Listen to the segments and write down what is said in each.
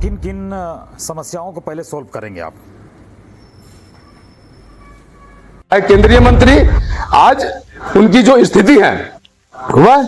किन किन समस्याओं को पहले सोल्व करेंगे आप? केंद्रीय मंत्री आज उनकी जो स्थिति है वह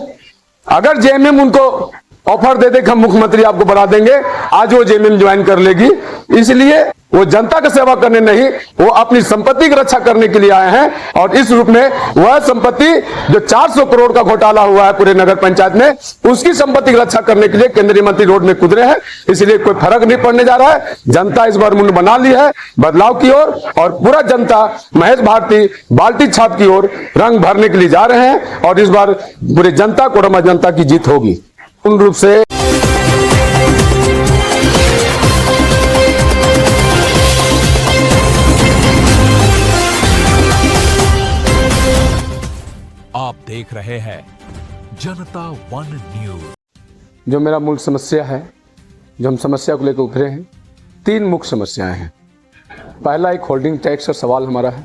अगर जेएमएम उनको ऑफर दे दे कि हम मुख्यमंत्री आपको बना देंगे, आज वो जेएमएम ज्वाइन कर लेगी। इसलिए वो जनता की सेवा करने नहीं, वो अपनी संपत्ति की रक्षा करने के लिए आए हैं। और इस रूप में वह संपत्ति जो 400 करोड़ का घोटाला हुआ है पूरे नगर पंचायत में, उसकी संपत्ति की रक्षा करने के लिए केंद्रीय मंत्री रोड में कूद रहे हैं। इसलिए कोई फर्क नहीं पड़ने जा रहा है। जनता इस बार मुंड बना ली है बदलाव की ओर, और पूरा जनता महेश भारती बाल्टी छाप की ओर रंग भरने के लिए जा रहे हैं। और इस बार पूरे जनता कोडरमा जनता की जीत होगी पूर्ण रूप से। आप देख रहे हैं जनता वन न्यूज। जो मेरा मूल समस्या है, जो हम समस्या को लेकर उभरे हैं, 3 मुख्य समस्याएं हैं। पहला एक होल्डिंग टैक्स का सवाल हमारा है।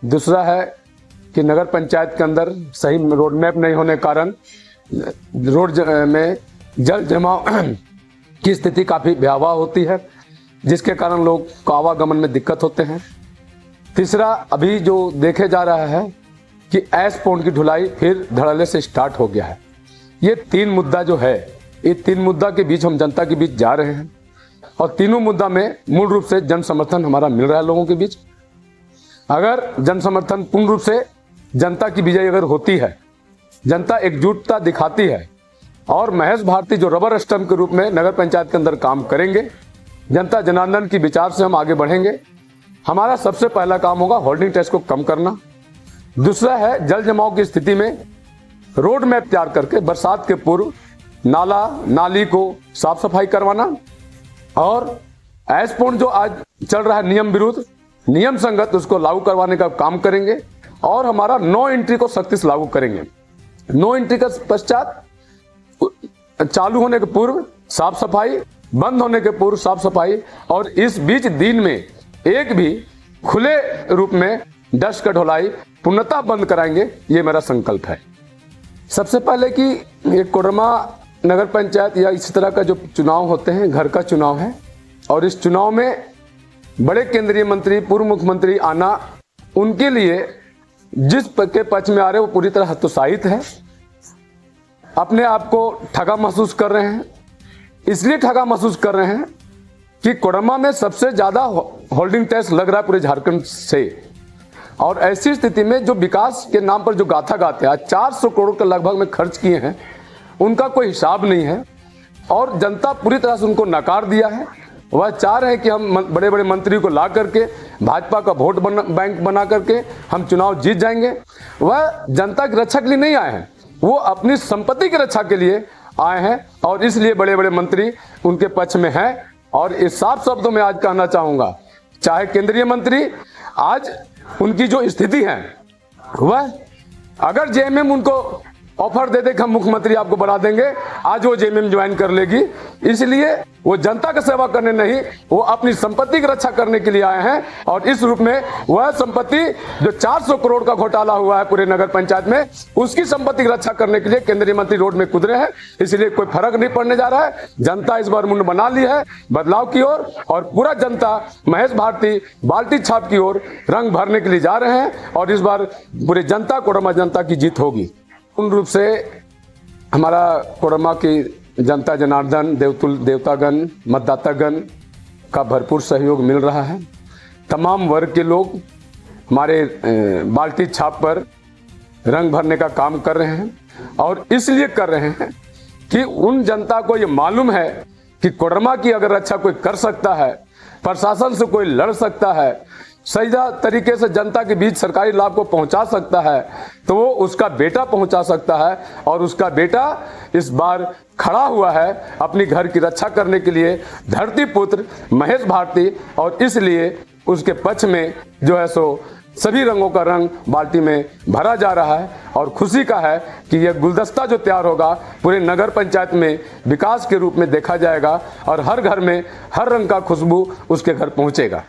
दूसरा है कि नगर पंचायत के अंदर सही रोड मैप नहीं होने के कारण रोड में जल जमाव की स्थिति काफ़ी भयावह होती है, जिसके कारण लोग को आवागमन में दिक्कत होते हैं। तीसरा, अभी जो देखे जा रहा है कि ऐस पौंड की ढुलाई फिर धड़ल्ले से स्टार्ट हो गया है। ये 3 मुद्दा जो है, ये 3 मुद्दा के बीच हम जनता के बीच जा रहे हैं। और तीनों मुद्दा में मूल रूप से जन समर्थन हमारा मिल रहा है लोगों के बीच। अगर जन समर्थन पूर्ण रूप से जनता की विजय अगर होती है, जनता एकजुटता दिखाती है और महेश भारती जो रबर स्टंप के रूप में नगर पंचायत के अंदर काम करेंगे, जनता जनार्दन की विचार से हम आगे बढ़ेंगे। हमारा सबसे पहला काम होगा होल्डिंग टैक्स को कम करना। दूसरा है जल जमाव की स्थिति में रोड मैप तैयार करके बरसात के पूर्व नाला नाली को साफ सफाई करवाना। और ऐसपॉन्ड जो आज चल रहा है नियम विरुद्ध, नियम संगत उसको लागू करवाने का काम करेंगे। और हमारा नो एंट्री को सख्ती से लागू करेंगे। नो एंट्री का पश्चात चालू होने के पूर्व साफ सफाई, बंद होने के पूर्व साफ सफाई, और इस बीच दिन में एक भी खुले रूप में डस्ट का ढुलाई पूर्णतः बंद कराएंगे। ये मेरा संकल्प है। सबसे पहले कि ये कोडरमा नगर पंचायत या इस तरह का जो चुनाव होते हैं, घर का चुनाव है। और इस चुनाव में बड़े केंद्रीय मंत्री, पूर्व मुख्यमंत्री आना उनके लिए जिस के पक्ष में आ रहे वो पूरी तरह हतोत्साहित है, अपने आप को ठगा महसूस कर रहे हैं। इसलिए ठगा महसूस कर रहे हैं कि कोडरमा में सबसे ज्यादा होल्डिंग टैक्स लग रहा है पूरे झारखंड से। और ऐसी स्थिति में जो विकास के नाम पर जो गाथा गाते हैं, 400 करोड़ के लगभग में खर्च किए हैं, उनका कोई हिसाब नहीं है। और जनता पूरी तरह से उनको नकार दिया है। वह चाह रहे हैं कि हम बड़े बड़े मंत्री को ला करके भाजपा का वोट बैंक बना करके हम चुनाव जीत जाएंगे। वह जनता की रक्षा के लिए नहीं आए हैं, वो अपनी संपत्ति की रक्षा के लिए आए हैं। और इसलिए बड़े बड़े मंत्री उनके पक्ष में हैं। और इस साफ शब्दों में आज कहना चाहूँगा, चाहे केंद्रीय मंत्री आज उनकी जो स्थिति है वह अगर जेएमएम उनको ऑफर दे दे कि हम मुख्यमंत्री आपको बना देंगे, आज वो जेएमएम ज्वाइन कर लेगी। इसलिए वो जनता की सेवा करने नहीं, वो अपनी संपत्ति की रक्षा करने के लिए आए हैं। और इस रूप में वह संपत्ति जो 400 करोड़ का घोटाला हुआ है पूरे नगर पंचायत में, उसकी संपत्ति की रक्षा करने के लिए केंद्रीय मंत्री रोड में कूद रहे हैं। इसलिए कोई फर्क नहीं पड़ने जा रहा है। जनता इस बार मुंड बना ली है बदलाव की ओर, और पूरा जनता महेश भारती बाल्टी छाप की ओर रंग भरने के लिए जा रहे हैं। और इस बार पूरे जनता कोडरमा जनता की जीत होगी पूर्ण रूप से। हमारा कोडरमा की जनता जनार्दन, देवतागण, मतदातागण का भरपूर सहयोग मिल रहा है। तमाम वर्ग के लोग हमारे बाल्टी छाप पर रंग भरने का काम कर रहे हैं। और इसलिए कर रहे हैं कि उन जनता को ये मालूम है कि कोडरमा की अगर रक्षा कोई कर सकता है, प्रशासन से कोई लड़ सकता है, सही तरीके से जनता के बीच सरकारी लाभ को पहुंचा सकता है, तो वो उसका बेटा पहुंचा सकता है। और उसका बेटा इस बार खड़ा हुआ है अपनी घर की रक्षा करने के लिए, धरती पुत्र महेश भारती। और इसलिए उसके पक्ष में जो है सो सभी रंगों का रंग बाल्टी में भरा जा रहा है। और खुशी का है कि यह गुलदस्ता जो तैयार होगा पूरे नगर पंचायत में विकास के रूप में देखा जाएगा। और हर घर में हर रंग का खुशबू उसके घर पहुंचेगा।